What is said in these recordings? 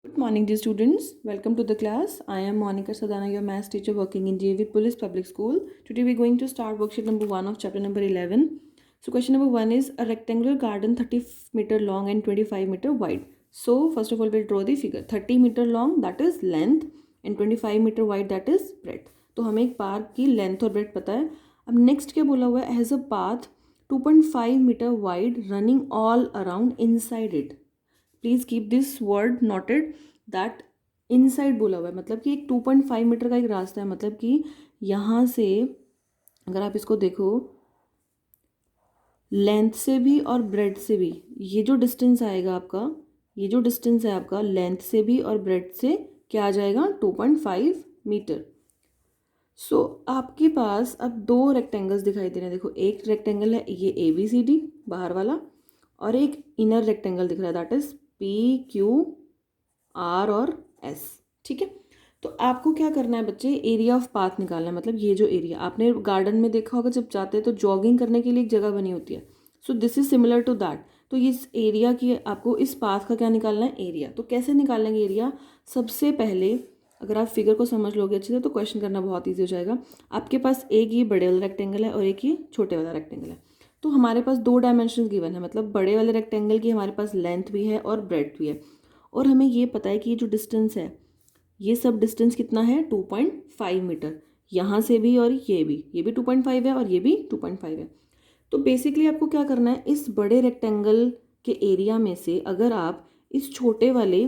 Good morning, dear students. Welcome to the class. I am Monica Sadana, your maths teacher working in JV Police Public School. Today we are going to start worksheet number 1 of chapter number 11. So question number 1 is a rectangular garden 30 meter long and 25 meter wide. So first of all we'll draw the figure. 30 meter long, that is length, and 25 meter wide, that is breadth. तो हमें एक park की length और breath पता है. अब next क्या बोला हुआ है, has a path 2.5 metre wide running all around inside it. Please keep this word noted that inside बोला हुआ है, मतलब कि एक 2.5 मीटर का एक रास्ता है, मतलब कि यहाँ से अगर आप इसको देखो लेंथ से भी और ब्रेड से भी, ये जो डिस्टेंस आएगा आपका, ये जो डिस्टेंस है आपका लेंथ से भी और ब्रेड से क्या आ जाएगा 2.5 मीटर. सो आपके पास अब दो रेक्टेंगल्स दिखाई दे रहे हैं. देखो एक रेक्टेंगल है ये ABCD बाहर वाला, और एक इनर रेक्टेंगल दिख रहा है दैट इज PQR और S. ठीक है, तो आपको क्या करना है बच्चे, एरिया ऑफ पाथ निकालना है. मतलब ये जो एरिया आपने गार्डन में देखा होगा, जब जाते हैं तो जॉगिंग करने के लिए एक जगह बनी होती है. So this is similar to that. तो इस एरिया की आपको इस पाथ का क्या निकालना है, एरिया. तो कैसे निकालेंगे एरिया, सबसे पहले अगर आप फिगर को समझ लोगे अच्छे से तो क्वेश्चन करना बहुत ईजी हो जाएगा. आपके पास एक ये बड़े वाला रेक्टेंगल है और एक ये छोटे वाला रेक्टेंगल है. तो हमारे पास दो डायमेंशन गिवन है, मतलब बड़े वाले रेक्टेंगल की हमारे पास लेंथ भी है और ब्रेड्थ भी है. और हमें ये पता है कि ये जो डिस्टेंस है, ये सब डिस्टेंस कितना है 2.5 मीटर. यहाँ से भी और ये भी 2.5 है और ये भी 2.5 है. तो बेसिकली आपको क्या करना है, इस बड़े रेक्टेंगल के एरिया में से अगर आप इस छोटे वाले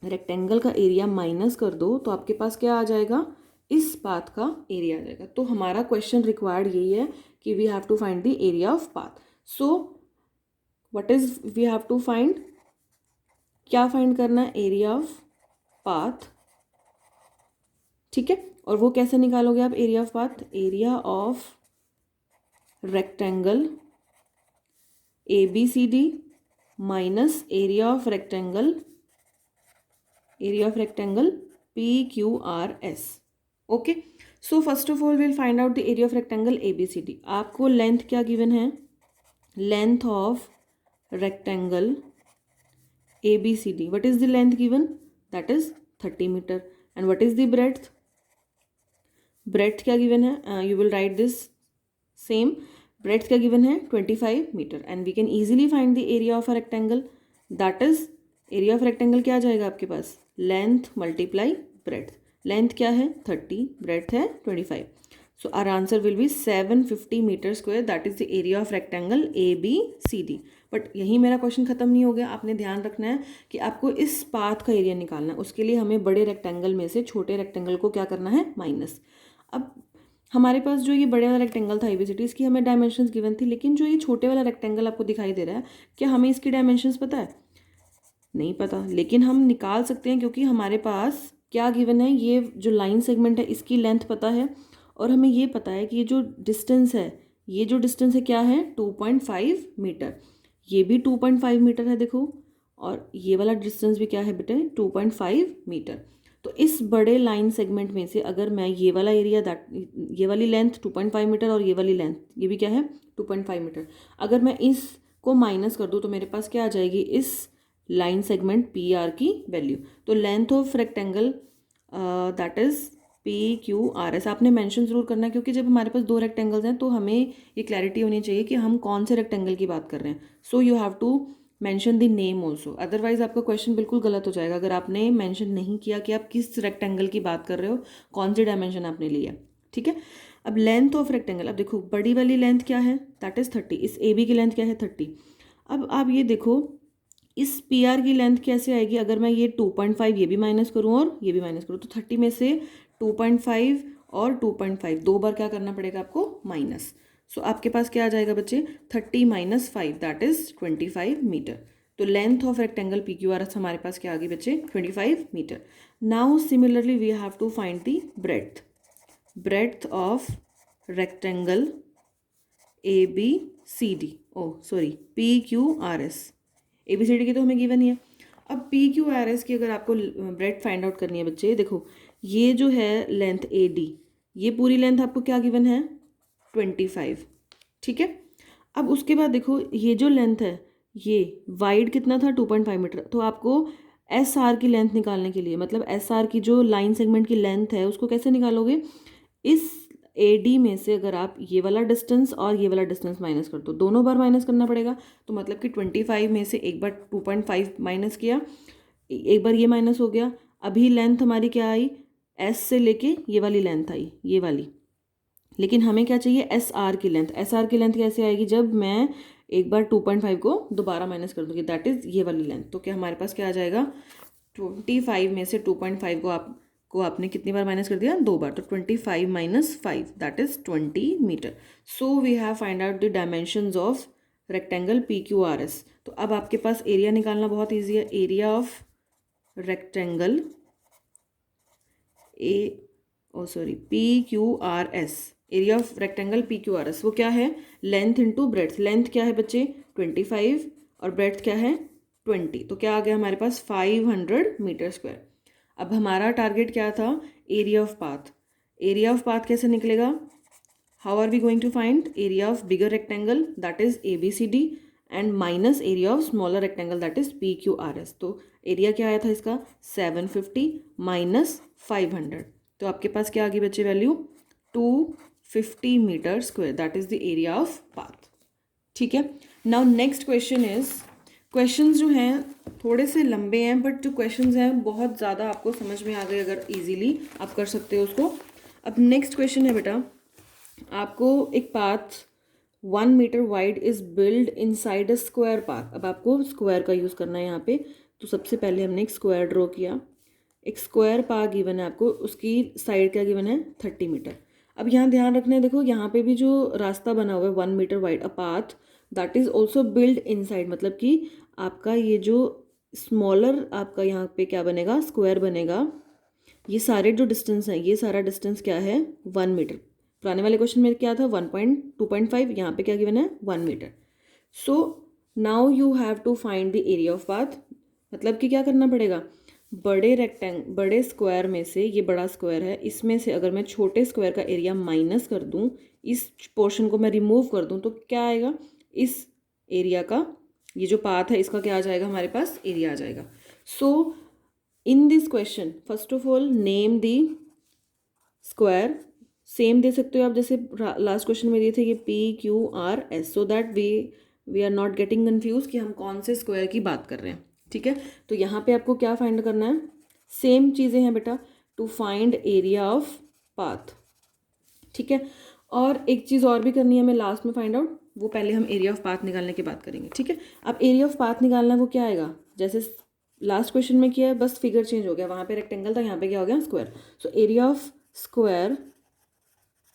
रेक्टेंगल का एरिया माइनस कर दो तो आपके पास क्या आ जाएगा, इस पाथ का एरिया आ जाएगा. तो हमारा क्वेश्चन रिक्वायर्ड यही है कि we have to find the area of path. So what is we have to find, क्या फाइंड करना है, एरिया ऑफ पाथ. ठीक है, और वो कैसे निकालोगे आप area of path, area of rectangle ABCD minus area of rectangle PQRS. Okay, so first of all will find out the area of rectangle ABCD. आपको लेंथ क्या गिवन है, length of rectangle ABCD. What is the length given, that is 30 metre. And what is the breadth, breadth क्या given है, you will write this same. Breadth क्या given है 25 metre. And we can easily find the area of a rectangle, that is area of rectangle क्या आ जाएगा आपके पास, length multiply breadth. Length क्या है 30, ब्रेड्थ है 25. So our answer will be 750 metre square, that is the area of rectangle ABCD. But यही मेरा क्वेश्चन खत्म नहीं हो गया. आपने ध्यान रखना है कि आपको इस पाथ का एरिया निकालना है. उसके लिए हमें बड़े रेक्टेंगल में से छोटे रेक्टेंगल को क्या करना है, माइनस. अब हमारे पास जो ये बड़े वाला रेक्टेंगल था ABCD, इसकी हमें डायमेंशंस गिवन थी, लेकिन जो ये छोटे वाला रेक्टेंगल आपको दिखाई दे रहा है, क्या हमें इसकी डायमेंशंस पता है, नहीं पता. लेकिन हम निकाल सकते हैं क्योंकि हमारे पास क्या गिवन है, ये जो लाइन सेगमेंट है इसकी लेंथ पता है, और हमें ये पता है कि ये जो डिस्टेंस है, ये जो डिस्टेंस है क्या है 2.5 मीटर. ये भी 2.5 मीटर है देखो, और ये वाला डिस्टेंस भी क्या है बेटे 2.5 मीटर. तो इस बड़े लाइन सेगमेंट में से अगर मैं ये वाला एरिया, दैट ये वाली लेंथ 2.5 मीटर और ये वाली लेंथ ये भी क्या है 2.5 मीटर, अगर मैं इसको माइनस कर दूँ तो मेरे पास क्या आ जाएगी, इस लाइन सेगमेंट PR की वैल्यू. तो length of rectangle that is PQRS. आपने मेंशन जरूर करना है क्योंकि जब हमारे पास दो रेक्टेंगल्स हैं तो हमें ये क्लैरिटी होनी चाहिए कि हम कौन से रेक्टेंगल की बात कर रहे हैं. So you have to mention the name also, otherwise आपका क्वेश्चन बिल्कुल गलत हो जाएगा अगर आपने मेंशन नहीं किया कि आप किस रेक्टेंगल की बात कर रहे हो, कौन सी डायमेंशन आपने लिया. ठीक है, अब लेंथ ऑफ रेक्टेंगल, अब देखो बड़ी वाली लेंथ क्या है, दैट इज 30. इस AB की लेंथ क्या है 30. अब आप ये देखो इस PR की लेंथ कैसे आएगी, अगर मैं ये 2.5 ये भी माइनस करूँ और ये भी माइनस करूँ तो 30 में से 2.5 और 2.5 दो बार क्या करना पड़ेगा आपको, माइनस. सो आपके पास क्या आ जाएगा बच्चे 30 माइनस 5 दैट इज 25 मीटर. तो लेंथ ऑफ रेक्टेंगल PQRS हमारे पास क्या आ गई बच्चे 25 मीटर. Now similarly we have to find the breadth, breadth of rectangle ABCD, PQRS. ABCD की तो हमें गिवन ही है. अब PQRS की अगर आपको ब्रेड्थ फाइंड आउट करनी है बच्चे, देखो ये जो है लेंथ AD, ये पूरी लेंथ आपको क्या गिवन है 25. ठीक है, अब उसके बाद देखो ये जो लेंथ है ये वाइड कितना था 2.5 मीटर, तो आपको एस आर की लेंथ निकालने के लिए, मतलब एस आर की जो लाइन सेगमेंट की लेंथ है उसको कैसे निकालोगे, इस ए डी में से अगर आप ये वाला डिस्टेंस और ये वाला डिस्टेंस माइनस कर दो, दोनों बार माइनस करना पड़ेगा, तो मतलब कि 25 में से एक बार 2.5 माइनस किया, एक बार ये माइनस हो गया, अभी लेंथ हमारी क्या आई, एस से लेके ये वाली लेंथ आई, ये वाली, लेकिन हमें क्या चाहिए, एस आर की लेंथ। एस आर की लेंथ कैसे आएगी, जब मैं एक बार 2.5 को दोबारा माइनस कर दूंगी, दैट इज़ ये वाली लेंथ। तो क्या हमारे पास क्या आ जाएगा, 25 में से 2.5 को आपने कितनी बार माइनस कर दिया, 2 बार, तो 25 minus 5 that is 20 metre. So we have find out the dimensions of rectangle P Q R S. तो अब आपके पास एरिया निकालना बहुत ईजी है। Area of rectangle P Q R S, area of rectangle P Q R S, वो क्या है, लेंथ इंटू ब्रेड्थ। लेंथ क्या है बच्चे 25 और ब्रेड्थ क्या है 20, तो क्या आ गया हमारे पास 500 मीटर स्क्वायर। अब हमारा टारगेट क्या था, area of path. Area of path कैसे निकलेगा, how are we going to find area of bigger rectangle that is A B C D and minus area of smaller rectangle that is P Q R S. तो area क्या आया था इसका 750 minus 500, तो आपके पास क्या आ गई बच्चे value 250 metre square, that is the area of path. ठीक है, now next question is, questions जो हैं थोड़े से लंबे हैं बट जो क्वेश्चंस हैं बहुत ज़्यादा आपको समझ में आ गए, अगर इजीली आप कर सकते हो उसको। अब नेक्स्ट क्वेश्चन है बेटा, आपको एक path 1 metre wide is build inside a square path. अब आपको स्क्वायर का यूज़ करना है यहाँ पे, तो सबसे पहले हमने एक स्क्वायर ड्रॉ किया, एक स्क्वायर पाथ गिवन है आपको, उसकी साइड क्या गिवन है 30 मीटर। अब यहाँ ध्यान रखना है, देखो यहाँ पे भी जो रास्ता बना हुआ है 1 metre wide a path that is also build inside, मतलब कि आपका ये जो स्मॉलर आपका यहाँ पे क्या बनेगा, स्क्वायर बनेगा। ये सारे जो डिस्टेंस हैं, ये सारा डिस्टेंस क्या है 1 मीटर। पुराने वाले क्वेश्चन में क्या था 1.2.5, यहाँ पे क्या गिवन है 1 metre. So now you have to find the area of path, मतलब कि क्या करना पड़ेगा, बड़े स्क्वायर में से, ये बड़ा स्क्वायर है, इसमें से अगर मैं छोटे स्क्वायर का एरिया माइनस कर दूं, इस पोर्शन को मैं रिमूव कर दूं, तो क्या आएगा, इस एरिया का, ये जो पाथ है इसका क्या आ जाएगा, हमारे पास एरिया आ जाएगा। So in this question first of all name the square, same दे सकते हो आप जैसे लास्ट क्वेश्चन में दिए थे कि P Q R S, so that we are not getting confuse कि हम कौन से स्क्वायर की बात कर रहे हैं। ठीक है, तो यहाँ पे आपको क्या फाइंड करना है, सेम चीज़ें हैं बेटा, to find area of path. ठीक है, और एक चीज़ और भी करनी है हमें लास्ट में फाइंड आउट, वो पहले हम एरिया ऑफ पाथ निकालने की बात करेंगे। ठीक है, अब एरिया ऑफ पाथ निकालना वो क्या आएगा, जैसे लास्ट क्वेश्चन में किया है, बस फिगर चेंज हो गया, वहाँ पे रेक्टेंगल था, यहाँ पे क्या हो गया square. So area of square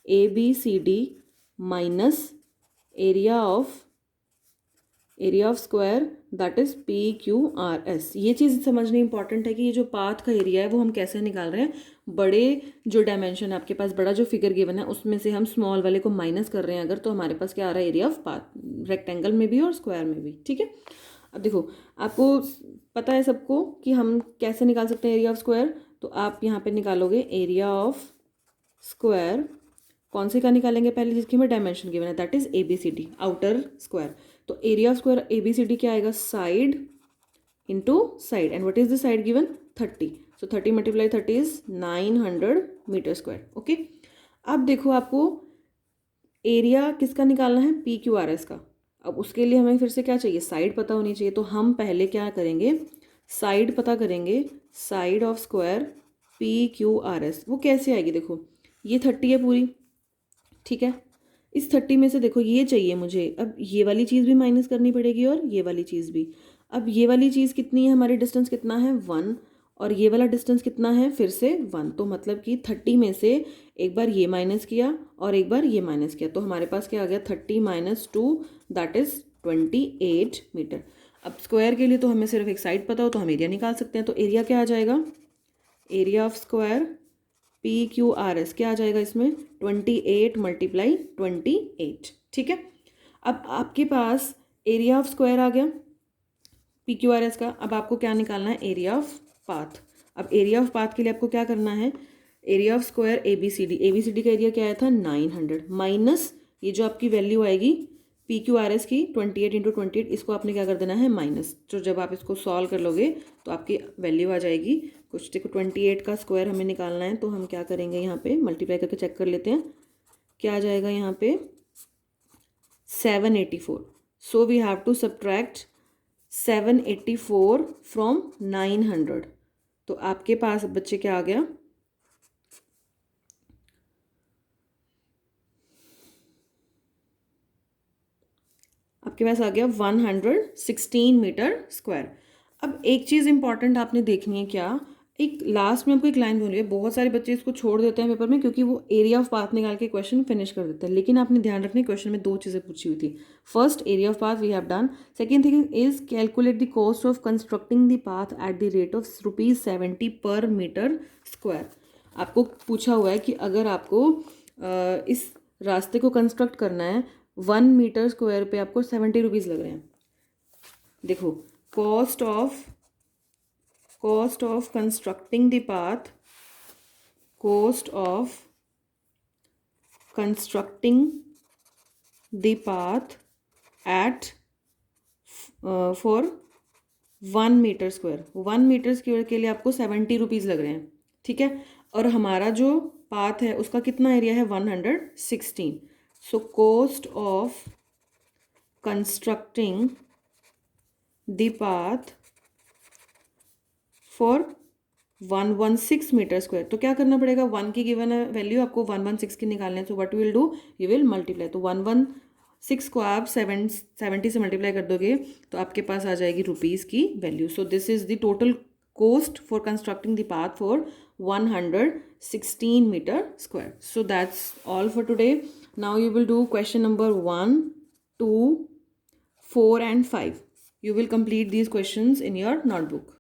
A B C D minus area of square that is P Q R S. ये चीज़ समझनी इंपॉर्टेंट है कि ये जो पाथ का एरिया है वो हम कैसे निकाल रहे हैं, बड़े जो डायमेंशन है आपके पास, बड़ा जो फिगर गिवन है उसमें से हम स्मॉल वाले को माइनस कर रहे हैं अगर, तो हमारे पास क्या आ रहा है एरिया ऑफ पाथ, रेक्टेंगल में भी और स्क्वायर में भी। ठीक है, अब देखो आपको पता है सबको कि हम कैसे निकाल सकते हैं एरिया ऑफ स्क्वायर, तो आप यहाँ पे निकालोगे एरिया ऑफ स्क्वायर, कौन से का निकालेंगे पहले, जिसकी में डायमेंशन गिवन है that is A B C D, outer square. तो area of square A B C D क्या आएगा, side into side, and what is the side given 30, so 30 multiply 30 is 900 metre square. Okay, अब देखो आपको area किसका निकालना है, P Q R S का। अब उसके लिए हमें फिर से क्या चाहिए, साइड पता होनी चाहिए, तो हम पहले क्या करेंगे, साइड पता करेंगे, side of square P Q R S, वो कैसे आएगी, देखो ये 30 है पूरी, ठीक है, इस 30 में से देखो ये चाहिए मुझे, अब ये वाली चीज़ भी माइनस करनी पड़ेगी और ये वाली चीज़ भी। अब ये वाली चीज़ कितनी है, हमारी डिस्टेंस कितना है 1, और ये वाला डिस्टेंस कितना है फिर से 1, तो मतलब कि 30 में से एक बार ये माइनस किया और एक बार ये माइनस किया, तो हमारे पास क्या आ गया 30 माइनस 2 दैट इज़ 28 मीटर। अब स्क्वायर के लिए तो हमें सिर्फ एक साइड पता हो तो हम एरिया निकाल सकते हैं, तो एरिया क्या आ जाएगा, area of square P Q R S क्या आ जाएगा इसमें 28 मल्टीप्लाई 28। ठीक है, अब आपके पास एरिया ऑफ स्क्वायर आ गया पी क्यू आर एस का। अब आपको क्या निकालना है, एरिया ऑफ पाथ। अब एरिया ऑफ पाथ के लिए आपको क्या करना है, area of square A B C D का एरिया क्या आया था 900 माइनस ये जो आपकी वैल्यू आएगी पी क्यू आर एस की 28 इंटू 28, इसको आपने क्या कर देना है माइनस। तो जब आप इसको सॉल्व कर लोगे तो आपकी वैल्यू आ जाएगी कुछ। देखो 28 का स्क्वायर हमें निकालना है, तो हम क्या करेंगे यहाँ पे मल्टीप्लाई करके चेक कर लेते हैं क्या आ जाएगा यहाँ पे 784। So we have to subtract 784 from 900। तो आपके पास बच्चे क्या आ गया, आपके पास आ गया 116 मीटर स्क्वायर। अब एक चीज़ इंपॉर्टेंट आपने देखनी है क्या, एक लास्ट में आपको एक लाइन बोली है, बहुत सारे बच्चे इसको छोड़ देते हैं पेपर में क्योंकि वो एरिया ऑफ पाथ निकाल के क्वेश्चन फिनिश कर देते हैं, लेकिन आपने ध्यान रखनी क्वेश्चन में दो चीज़ें पूछी हुई थी। First area of path we have done, second thing is calculate the cost of constructing the path at the rate of ₹70 per metre square. आपको पूछा हुआ है कि अगर आपको इस रास्ते को कंस्ट्रक्ट करना है 1 मीटर स्क्वायर पे आपको 70 रुपीज़ लग रहे हैं। देखो cost of constructing the path, cost of constructing the path at for 1 metre square, 1 metre square के लिए आपको 70 रुपीज़ लग रहे हैं, ठीक है। और हमारा जो पाथ है उसका कितना एरिया है 116। So cost of constructing the path for 116 metre square, तो क्या करना पड़ेगा, 1 की गिवन वैल्यू आपको 116 की निकालना है। So what will do, you will multiply. तो 116 को आप 70 से मल्टीप्लाई कर दोगे तो आपके पास आ जाएगी रुपीज़ की value. So this is the total cost for constructing the path for 116 meter square. So that's all for today. Now you will do question number 1, 2, 4 and 5. You will complete these questions in your notebook.